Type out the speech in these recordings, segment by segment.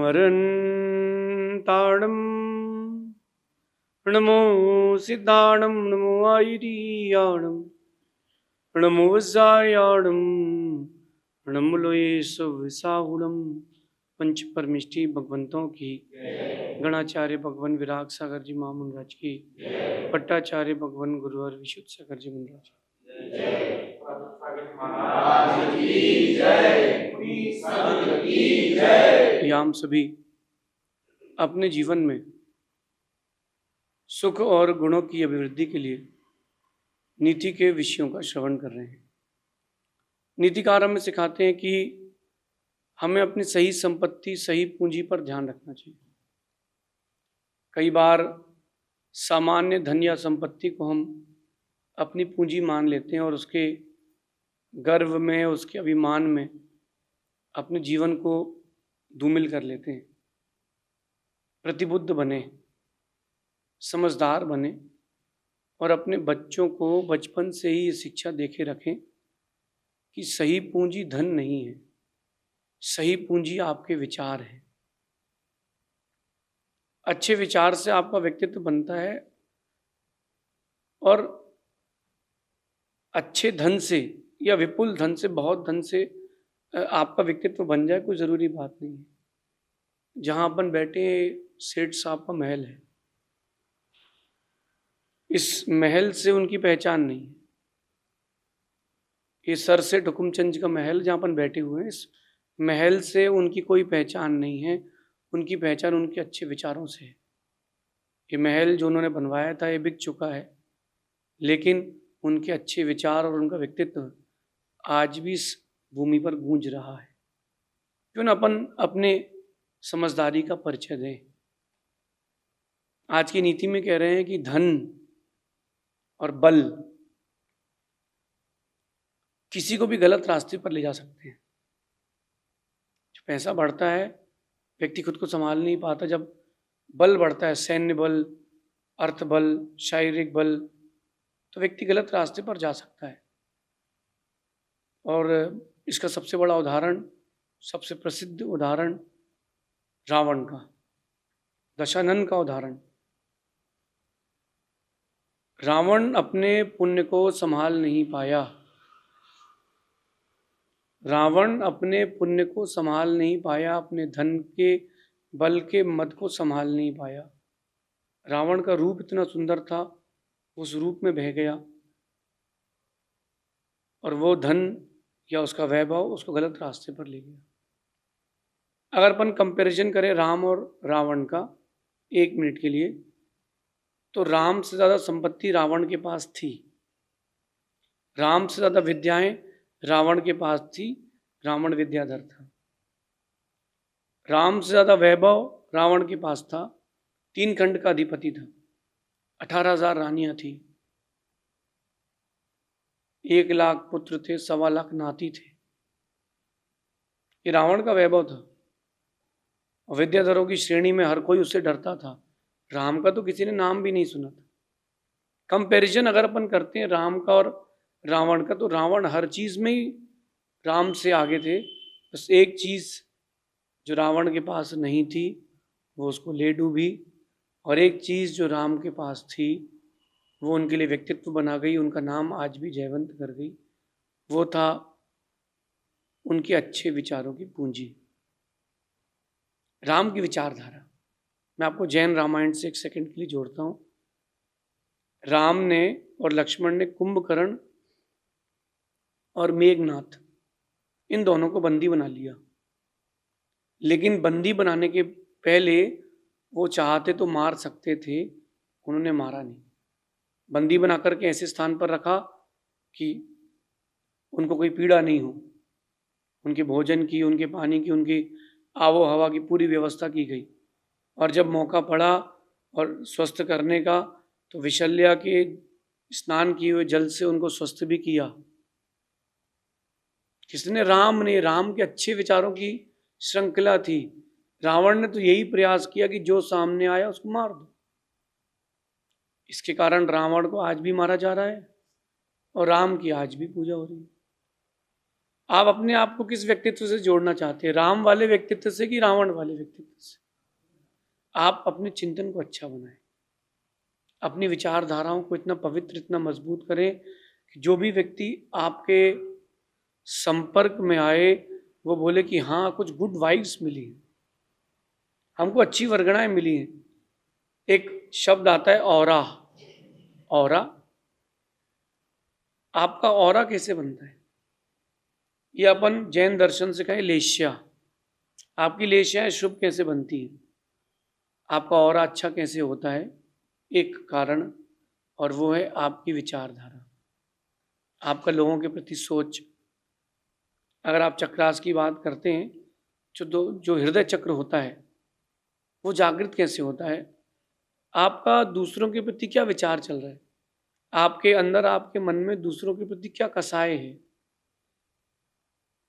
अरन्ताणं नमो सिद्धाणं नमो आयर्याणं नमो वज्रायाणं नमो लोयेशविसाहुणं। पंच परमिष्टि भगवंतों की, गणाचार्य भगवान विराग सागर जी महामुनराज की, पट्टाचार्य भगवान गुरुवर विशुद्ध सागर जी मुनराज की। हम सभी अपने जीवन में सुख और गुणों की अभिवृद्धि के लिए नीति के विषयों का श्रवण कर रहे हैं। नीतिकार हमें सिखाते हैं कि हमें अपनी सही संपत्ति, सही पूंजी पर ध्यान रखना चाहिए। कई बार सामान्य धन या संपत्ति को हम अपनी पूंजी मान लेते हैं और उसके गर्व में, उसके अभिमान में अपने जीवन को धूमिल कर लेते हैं। प्रतिबुद्ध बने, समझदार बने और अपने बच्चों को बचपन से ही ये शिक्षा देके रखें कि सही पूंजी धन नहीं है, सही पूंजी आपके विचार है। अच्छे विचार से आपका व्यक्तित्व बनता है और अच्छे धन से या विपुल धन से, बहुत धन से आपका व्यक्तित्व बन जाए कोई ज़रूरी बात नहीं है। जहाँ अपन बैठे सेठ साहब का महल है, इस महल से उनकी पहचान नहीं है। ये सर सेठ हुकुमचंद का महल जहाँ अपन बैठे हुए हैं, इस महल से उनकी कोई पहचान नहीं है। उनकी पहचान उनके अच्छे विचारों से है। ये महल जो उन्होंने बनवाया था ये बिक चुका है, लेकिन उनके अच्छे विचार और उनका व्यक्तित्व आज भी इस भूमि पर गूंज रहा है। क्यों ना अपन अपने समझदारी का परिचय दें। आज की नीति में कह रहे हैं कि धन और बल किसी को भी गलत रास्ते पर ले जा सकते हैं। जब पैसा बढ़ता है, व्यक्ति खुद को संभाल नहीं पाता। जब बल बढ़ता है, सैन्य बल, अर्थ बल, शारीरिक बल, तो व्यक्ति गलत रास्ते पर जा सकता है। और इसका सबसे बड़ा उदाहरण, सबसे प्रसिद्ध उदाहरण रावण का, दशानन का उदाहरण। रावण अपने पुण्य को संभाल नहीं पाया। रावण अपने पुण्य को संभाल नहीं पाया, अपने धन के बल के मद को संभाल नहीं पाया। रावण का रूप इतना सुंदर था, उस रूप में बह गया और वो धन या उसका वैभव उसको गलत रास्ते पर ले गया। अगर अपन कंपैरिजन करें राम और रावण का 1 मिनट के लिए, तो राम से ज़्यादा संपत्ति रावण के पास थी, राम से ज़्यादा विद्याएं रावण के पास थी, रावण विद्याधर था। राम से ज़्यादा वैभव रावण के पास था, 3 खंड का अधिपति था, 18,000 रानियां थी, 1 लाख पुत्र थे, 1.25 लाख नाती थे। ये रावण का वैभव था। और विद्याधरों की श्रेणी में हर कोई उससे डरता था। राम का तो किसी ने नाम भी नहीं सुना था। कंपैरिजन अगर अपन करते हैं राम का और रावण का, तो रावण हर चीज में ही राम से आगे थे। बस एक चीज जो रावण के पास नहीं थी वो उसको ले डूबी, और एक चीज जो राम के पास थी वो उनके लिए व्यक्तित्व बना गई, उनका नाम आज भी जयवंत कर गई। वो था उनके अच्छे विचारों की पूंजी, राम की विचारधारा। मैं आपको जैन रामायण से 1 सेकंड के लिए जोड़ता हूँ। राम ने और लक्ष्मण ने कुंभकर्ण और मेघनाथ, इन दोनों को बंदी बना लिया। लेकिन बंदी बनाने के पहले वो चाहते तो मार सकते थे, उन्होंने मारा नहीं। बंदी बना करके ऐसे स्थान पर रखा कि उनको कोई पीड़ा नहीं हो। उनके भोजन की, उनके पानी की, उनकी आबो हवा की पूरी व्यवस्था की गई। और जब मौका पड़ा और स्वस्थ करने का, तो विशल्या के स्नान किए हुए जल से उनको स्वस्थ भी किया। किसने? राम ने। राम के अच्छे विचारों की श्रृंखला थी। रावण ने तो यही प्रयास किया कि जो सामने आया उसको मार दो। इसके कारण रावण को आज भी मारा जा रहा है और राम की आज भी पूजा हो रही है। आप अपने आप को किस व्यक्तित्व से जोड़ना चाहते हैं, राम वाले व्यक्तित्व से कि रावण वाले व्यक्तित्व से? आप अपने चिंतन को अच्छा बनाएं, अपनी विचारधाराओं को इतना पवित्र, इतना मजबूत करें कि जो भी व्यक्ति आपके संपर्क में आए वो बोले कि हाँ, कुछ गुड वाइब्स मिली हैं, हमको अच्छी वर्गणाएं मिली हैं। एक शब्द आता है ऑरा। ऑरा, आपका ऑरा कैसे बनता है? ये अपन जैन दर्शन से कहें लेश्या। आपकी लेश्याएं शुभ कैसे बनती हैं? आपका ऑरा अच्छा कैसे होता है? एक कारण, और वो है आपकी विचारधारा, आपका लोगों के प्रति सोच। अगर आप चक्रास की बात करते हैं, जो हृदय चक्र होता है वो जागृत कैसे होता है? आपका दूसरों के प्रति क्या विचार चल रहा है, आपके अंदर, आपके मन में दूसरों के प्रति क्या कसाए है,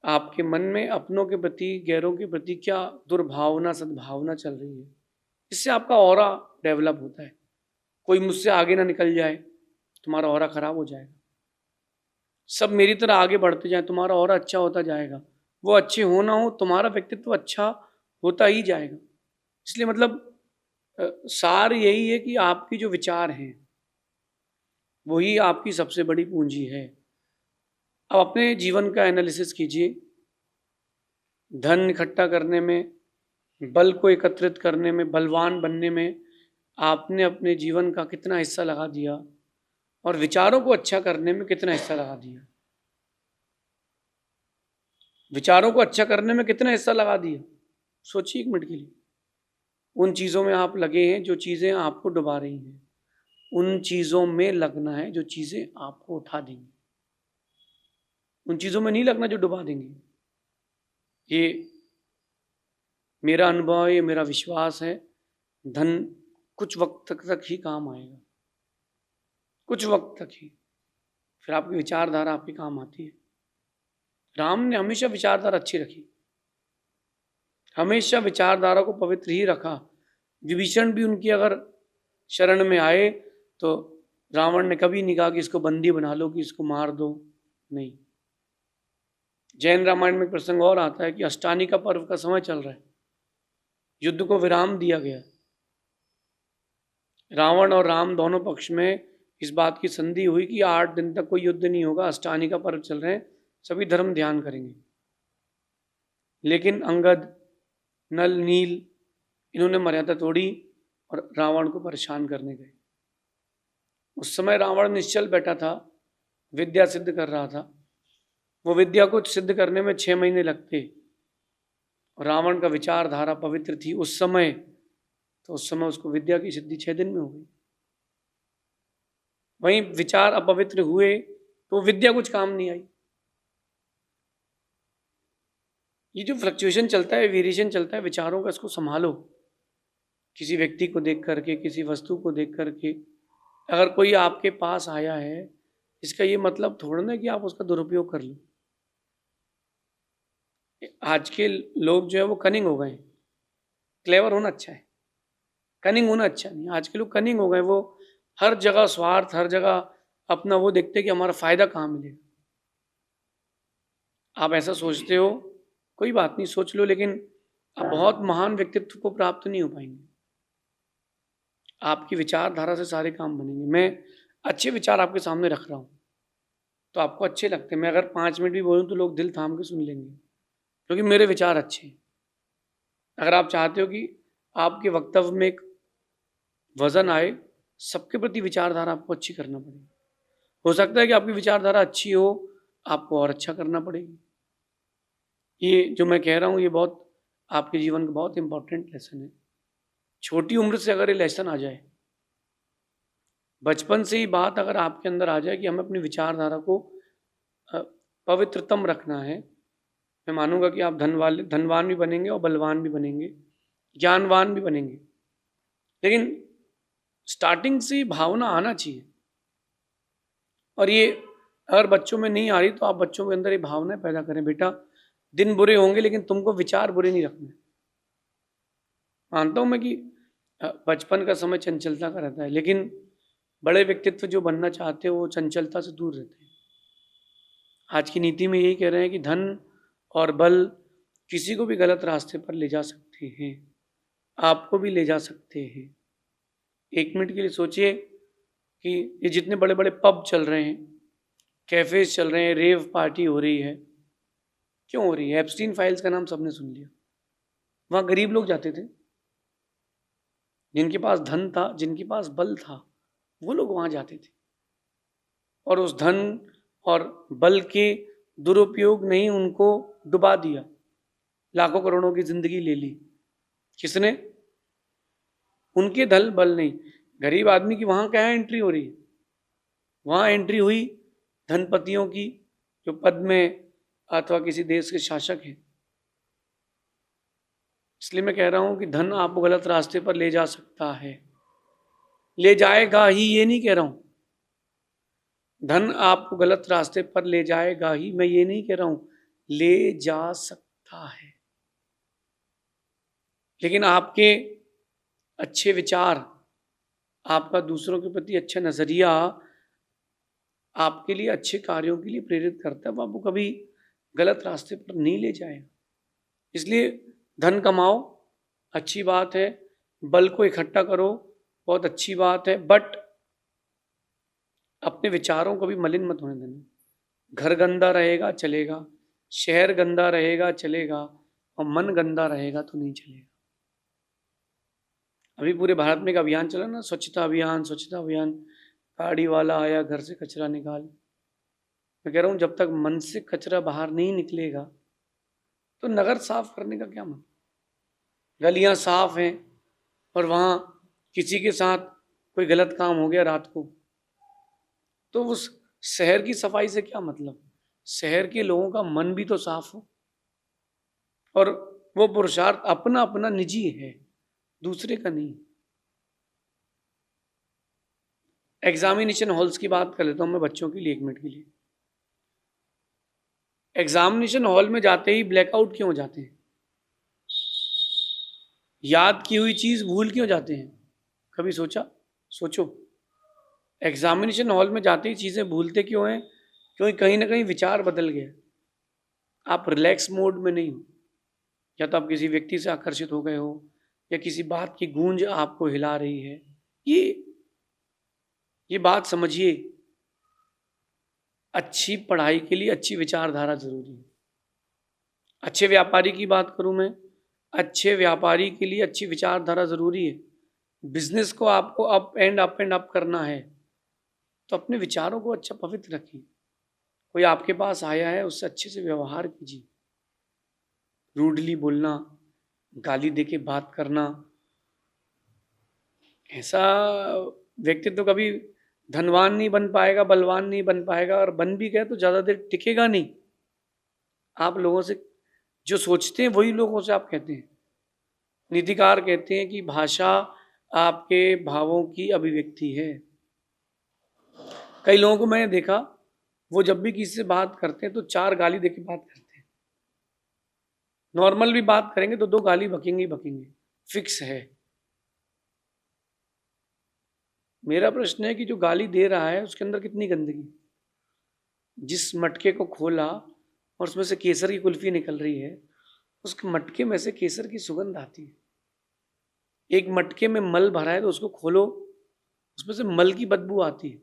आपके मन में अपनों के प्रति, गैरों के प्रति क्या दुर्भावना, सद्भावना चल रही है। इससे आपका ऑरा डेवलप होता है। कोई मुझसे आगे ना निकल जाए, तुम्हारा ऑरा खराब हो जाएगा। सब मेरी तरह आगे बढ़ते जाए, तुम्हारा ऑरा अच्छा होता जाएगा। वो अच्छे हो ना हो, तुम्हारा व्यक्तित्व अच्छा होता ही जाएगा। इसलिए मतलब सार यही है कि आपकी जो विचार हैं वही आपकी सबसे बड़ी पूंजी है। अब अपने जीवन का एनालिसिस कीजिए। धन इकट्ठा करने में, बल को एकत्रित करने में, बलवान बनने में आपने अपने जीवन का कितना हिस्सा लगा दिया, और विचारों को अच्छा करने में कितना हिस्सा लगा दिया। विचारों को अच्छा करने में कितना हिस्सा लगा दिया, सोचिए एक मिनट के लिए। उन चीज़ों में आप लगे हैं जो चीज़ें आपको डुबा रही हैं। उन चीज़ों में लगना है जो चीज़ें आपको उठा देंगी। उन चीज़ों में नहीं लगना जो डुबा देंगी। ये मेरा अनुभव है, ये मेरा विश्वास है। धन कुछ वक्त तक ही काम आएगा, कुछ वक्त तक ही, फिर आपकी विचारधारा आपके काम आती है। राम ने हमेशा विचारधारा अच्छी रखी, हमेशा विचारधारा को पवित्र ही रखा। विभीषण भी उनकी अगर शरण में आए तो रावण ने कभी नहीं कहा कि इसको बंदी बना लो, कि इसको मार दो, नहीं। जैन रामायण में प्रसंग और आता है कि अष्टानी का पर्व का समय चल रहा है, युद्ध को विराम दिया गया। रावण और राम दोनों पक्ष में इस बात की संधि हुई कि 8 दिन तक कोई युद्ध नहीं होगा, अष्टानी का पर्व चल रहे हैं, सभी धर्म ध्यान करेंगे। लेकिन अंगद, नल, नील, इन्होंने मर्यादा तोड़ी और रावण को परेशान करने गए। उस समय रावण निश्चल बैठा था, विद्या सिद्ध कर रहा था। वो विद्या को सिद्ध करने में 6 महीने लगते, और रावण का विचारधारा पवित्र थी उस समय, तो उस समय उसको विद्या की सिद्धि 6 दिन में हो गई। वहीं विचार अपवित्र हुए तो विद्या कुछ काम नहीं आई। ये जो फ्लक्चुएशन चलता है, वेरिएशन चलता है विचारों का, इसको संभालो। किसी व्यक्ति को देख करके, किसी वस्तु को देख करके अगर कोई आपके पास आया है, इसका ये मतलब थोड़ा ना कि आप उसका दुरुपयोग कर लो। आज के लोग जो है वो कनिंग हो गए। क्लेवर होना अच्छा है, कनिंग होना अच्छा नहीं। आज के लोग कनिंग हो गए, वो हर जगह स्वार्थ, हर जगह अपना वो देखते हैं कि हमारा फायदा कहाँ मिलेगा। आप ऐसा सोचते हो, कोई बात नहीं, सोच लो, लेकिन आप बहुत महान व्यक्तित्व को प्राप्त नहीं हो पाएंगे। आपकी विचारधारा से सारे काम बनेंगे। मैं अच्छे विचार आपके सामने रख रहा हूँ तो आपको अच्छे लगते हैं। मैं अगर 5 मिनट भी बोलूँ तो लोग दिल थाम के सुन लेंगे, क्योंकि मेरे विचार अच्छे हैं। अगर आप चाहते हो कि आपके वक्तव्य में एक वजन आए, सबके प्रति विचारधारा आपको अच्छी करना पड़ेगी। हो सकता है कि आपकी विचारधारा अच्छी हो, आपको और अच्छा करना पड़ेगी। ये जो मैं कह रहा हूँ ये बहुत आपके जीवन का बहुत इंपॉर्टेंट लेसन है। छोटी उम्र से अगर ये लेसन आ जाए, बचपन से ही बात अगर आपके अंदर आ जाए कि हमें अपनी विचारधारा को पवित्रतम रखना है, मैं मानूंगा कि आप धनवान भी बनेंगे और बलवान भी बनेंगे, ज्ञानवान भी बनेंगे। लेकिन स्टार्टिंग से भावना आना चाहिए, और ये अगर बच्चों में नहीं आ रही तो आप बच्चों के अंदर ये भावनाएं पैदा करें। बेटा, दिन बुरे होंगे लेकिन तुमको विचार बुरे नहीं रखने। मानता हूं मैं कि बचपन का समय चंचलता का रहता है, लेकिन बड़े व्यक्तित्व जो बनना चाहते हैं वो चंचलता से दूर रहते हैं। आज की नीति में यही कह रहे हैं कि धन और बल किसी को भी गलत रास्ते पर ले जा सकते हैं, आपको भी ले जा सकते हैं। 1 मिनट के लिए सोचिए कि ये जितने बड़े बड़े पब चल रहे हैं, कैफेज चल रहे हैं, रेव पार्टी हो रही है, क्यों हो रही है? एप्स्टीन फाइल्स का नाम सबने सुन लिया। वहाँ गरीब लोग जाते थे, जिनके पास धन था, जिनके पास बल था, वो लोग वहाँ जाते थे। और उस धन और बल के दुरुपयोग ने ही उनको डुबा दिया, लाखों करोड़ों की जिंदगी ले ली। किसने? उनके धन बल नहीं, गरीब आदमी की वहां क्या एंट्री हो रही है? वहां एंट्री हुई धनपतियों की, जो पद में अथवा किसी देश के शासक हैं। इसलिए मैं कह रहा हूं कि धन आपको गलत रास्ते पर ले जा सकता है, ले जाएगा ही, ये नहीं कह रहा हूं। धन आपको गलत रास्ते पर ले जाएगा ही, मैं ये नहीं कह रहा हूं, ले जा सकता है। लेकिन आपके अच्छे विचार, आपका दूसरों के प्रति अच्छा नजरिया आपके लिए अच्छे कार्यों के लिए प्रेरित करता है, वो आपको कभी गलत रास्ते पर नहीं ले जाएगा। इसलिए धन कमाओ, अच्छी बात है, बल को इकट्ठा करो, बहुत अच्छी बात है, बट अपने विचारों को भी मलिन मत होने देना। घर गंदा रहेगा चलेगा, शहर गंदा रहेगा चलेगा, और मन गंदा रहेगा तो नहीं चलेगा। अभी पूरे भारत में एक अभियान चला ना, स्वच्छता अभियान, स्वच्छता अभियान। गाड़ी वाला आया, घर से कचरा निकाल। मैं कह रहा हूँ जब तक मन से कचरा बाहर नहीं निकलेगा तो नगर साफ करने का क्या मतलब? गलियां साफ हैं और वहाँ किसी के साथ कोई गलत काम हो गया रात को, तो उस शहर की सफाई से क्या मतलब? शहर के लोगों का मन भी तो साफ हो, और वो पुरुषार्थ अपना अपना निजी है, दूसरे का नहीं। एग्जामिनेशन हॉल्स की बात कर लेता हूं मैं बच्चों के लिए 1 मिनट के लिए। एग्जामिनेशन हॉल में जाते ही ब्लैकआउट क्यों हो जाते हैं? याद की हुई चीज भूल क्यों जाते हैं? कभी सोचा? सोचो। एग्जामिनेशन हॉल में जाते ही चीजें भूलते क्यों हैं? क्योंकि कहीं ना कहीं विचार बदल गया, आप रिलैक्स मोड में नहीं हो, या तो आप किसी व्यक्ति से आकर्षित हो गए हो, या किसी बात की गूंज आपको हिला रही है। ये बात समझिए, अच्छी पढ़ाई के लिए अच्छी विचारधारा जरूरी है। अच्छे व्यापारी की बात करूं मैं, अच्छे व्यापारी के लिए अच्छी विचारधारा जरूरी है। बिजनेस को आपको up and up and up करना है तो अपने विचारों को अच्छा पवित्र रखिए। कोई आपके पास आया है, उससे अच्छे से व्यवहार कीजिए। रूडली बोलना, गाली देके बात करना, ऐसा व्यक्तित्व तो कभी धनवान नहीं बन पाएगा, बलवान नहीं बन पाएगा, और बन भी गए तो ज़्यादा देर टिकेगा नहीं। आप लोगों से जो सोचते हैं वही लोगों से आप कहते हैं। नीतिकार कहते हैं कि भाषा आपके भावों की अभिव्यक्ति है। कई लोगों को मैंने देखा, वो जब भी किसी से बात करते हैं तो 4 गाली देके बात करते हैं। नॉर्मल भी बात करेंगे तो 2 गाली बकेंगे ही बकेंगे, फिक्स है। मेरा प्रश्न है कि जो गाली दे रहा है उसके अंदर कितनी गंदगी? जिस मटके को खोला और उसमें से केसर की कुल्फी निकल रही है, उस मटके में से केसर की सुगंध आती है। एक मटके में मल भरा है तो उसको खोलो, उसमें से मल की बदबू आती है।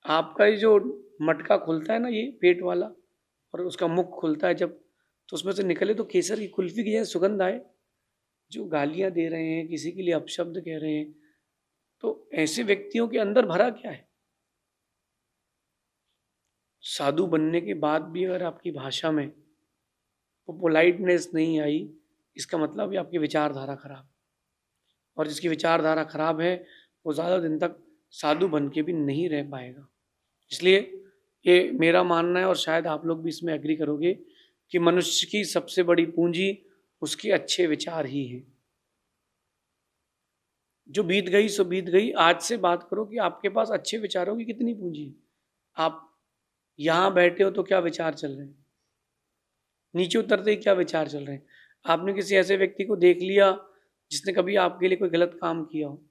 आपका ये जो मटका खुलता है ना, ये पेट वाला, और उसका मुख खुलता है जब, तो उसमें से निकले तो केसर की कुल्फी की जैसे सुगंध आए। जो गालियां दे रहे हैं, किसी के लिए अपशब्द कह रहे हैं, तो ऐसे व्यक्तियों के अंदर भरा क्या है? साधु बनने के बाद भी अगर आपकी भाषा में वो पोलाइटनेस नहीं आई, इसका मतलब है आपकी विचारधारा खराब। और जिसकी विचारधारा खराब है वो ज़्यादा दिन तक साधु बन के भी नहीं रह पाएगा। इसलिए ये मेरा मानना है, और शायद आप लोग भी इसमें एग्री करोगे, कि मनुष्य की सबसे बड़ी पूंजी उसके अच्छे विचार ही हैं। जो बीत गई सो बीत गई, आज से बात करो कि आपके पास अच्छे विचारों की कितनी पूंजी है। आप यहाँ बैठे हो तो क्या विचार चल रहे हैं? नीचे उतरते ही क्या विचार चल रहे हैं? आपने किसी ऐसे व्यक्ति को देख लिया जिसने कभी आपके लिए कोई गलत काम किया हो,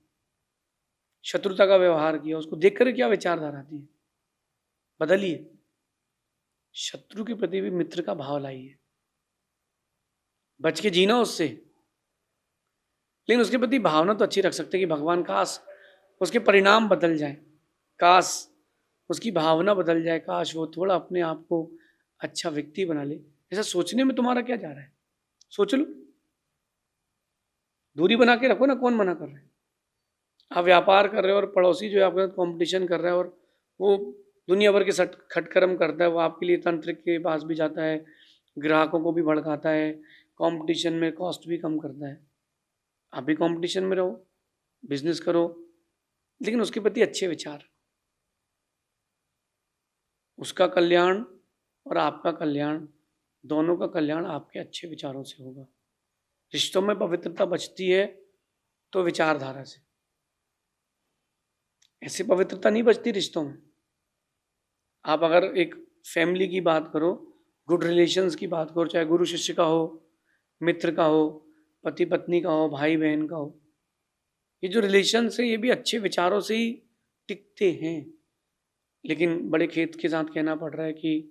शत्रुता का व्यवहार किया, उसको देखकर क्या विचारधारा आती है? बदलिए। शत्रु के प्रति भी मित्र का भाव लाइए, बच के जीना उससे, लेकिन उसके प्रति भावना तो अच्छी रख सकते हैं कि भगवान काश उसके परिणाम बदल जाए, काश उसकी भावना बदल जाए, काश वो थोड़ा अपने आप को अच्छा व्यक्ति बना ले। ऐसा सोचने में तुम्हारा क्या जा रहा है? सोच लो, दूरी बना के रखो ना, कौन मना कर रहा है? आप व्यापार कर रहे हो और पड़ोसी जो है आपके साथ कॉम्पिटिशन कर रहा है और वो दुनिया भर के खटकर्म करता है, वो आपके लिए तंत्र के पास भी जाता है, ग्राहकों को भी भड़काता है, कंपटीशन में कॉस्ट भी कम करता है। आप भी कंपटीशन में रहो, बिजनेस करो, लेकिन उसके प्रति अच्छे विचार, उसका कल्याण और आपका कल्याण, दोनों का कल्याण आपके अच्छे विचारों से होगा। रिश्तों में पवित्रता बचती है तो विचारधारा से, ऐसी पवित्रता नहीं बचती रिश्तों में। आप अगर एक फैमिली की बात करो, गुड रिलेशंस की बात करो, चाहे गुरु शिष्य का हो, मित्र का हो, पति पत्नी का हो, भाई बहन का हो, ये जो रिलेशन है ये भी अच्छे विचारों से ही टिकते हैं। लेकिन बड़े खेद के साथ कहना पड़ रहा है कि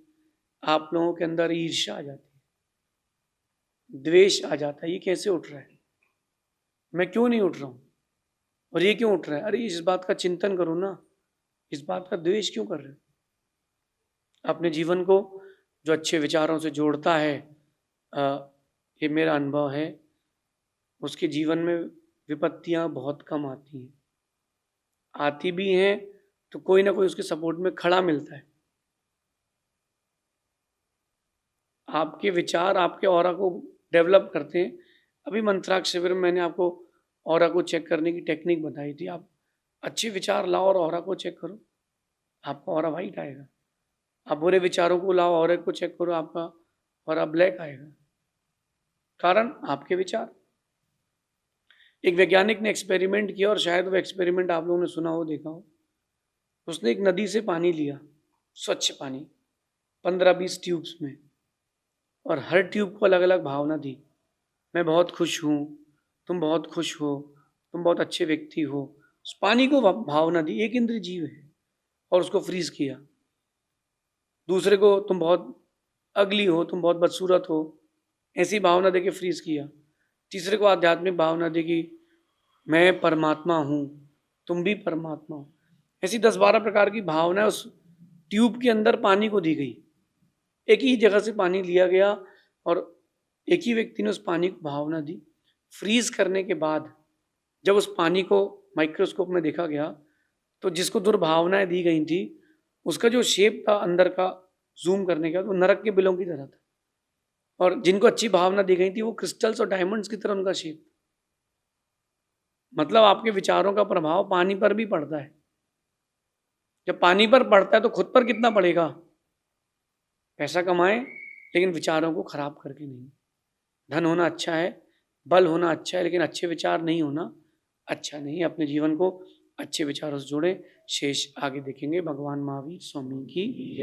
आप लोगों के अंदर ईर्ष्या आ जाती है, द्वेष आ जाता है। ये कैसे उठ रहा है? मैं क्यों नहीं उठ रहा हूँ और ये क्यों उठ रहा है? अरे इस बात का चिंतन करो ना, इस बात का द्वेष क्यों कर रहे हो? अपने जीवन को जो अच्छे विचारों से जोड़ता है, ये मेरा अनुभव है, उसके जीवन में विपत्तियां बहुत कम आती हैं, आती भी हैं तो कोई ना कोई उसके सपोर्ट में खड़ा मिलता है। आपके विचार आपके ऑरा को डेवलप करते हैं। अभी मंत्राक्ष शिविर में मैंने आपको ऑरा को चेक करने की टेक्निक बताई थी। आप अच्छे विचार लाओ और ऑरा को चेक करो, आपका ऑरा वाइट आएगा। आप बुरे विचारों को लाओ, ऑरा को चेक करो, आपका ऑरा ब्लैक आएगा। कारण आपके विचार। एक वैज्ञानिक ने एक्सपेरिमेंट किया और शायद वो एक्सपेरिमेंट आप लोगों ने सुना हो, देखा हो। उसने एक नदी से पानी लिया, स्वच्छ पानी, 15-20 ट्यूब्स में, और हर ट्यूब को अलग अलग भावना दी। मैं बहुत खुश हूँ, तुम बहुत खुश हो, तुम बहुत अच्छे व्यक्ति हो। उस पानी को भावना दी, एक इंद्रिय जीव है, और उसको फ्रीज किया। दूसरे को तुम बहुत अगली हो, तुम बहुत बदसूरत हो, ऐसी भावना दे के फ्रीज किया। तीसरे को आध्यात्मिक भावना दी कि मैं परमात्मा हूँ, तुम भी परमात्मा हो। ऐसी 10-12 प्रकार की भावनाएं उस ट्यूब के अंदर पानी को दी गई। एक ही जगह से पानी लिया गया और एक ही व्यक्ति ने उस पानी को भावना दी। फ्रीज करने के बाद जब उस पानी को माइक्रोस्कोप में देखा गया तो जिसको दुर्भावनाएं दी गई थी उसका जो शेप था अंदर का, जूम करने के बाद, वो नरक के बिलों की तरह था। और जिनको अच्छी भावना दी गई थी वो क्रिस्टल्स और डायमंड्स की तरह उनका शेप। मतलब आपके विचारों का प्रभाव पानी पर भी पड़ता है। जब पानी पर पड़ता है तो खुद पर कितना पड़ेगा? पैसा कमाए लेकिन विचारों को खराब करके नहीं। धन होना अच्छा है, बल होना अच्छा है, लेकिन अच्छे विचार नहीं होना अच्छा नहीं। अपने जीवन को अच्छे विचारों से जोड़ें। शेष आगे देखेंगे। भगवान महावीर स्वामी की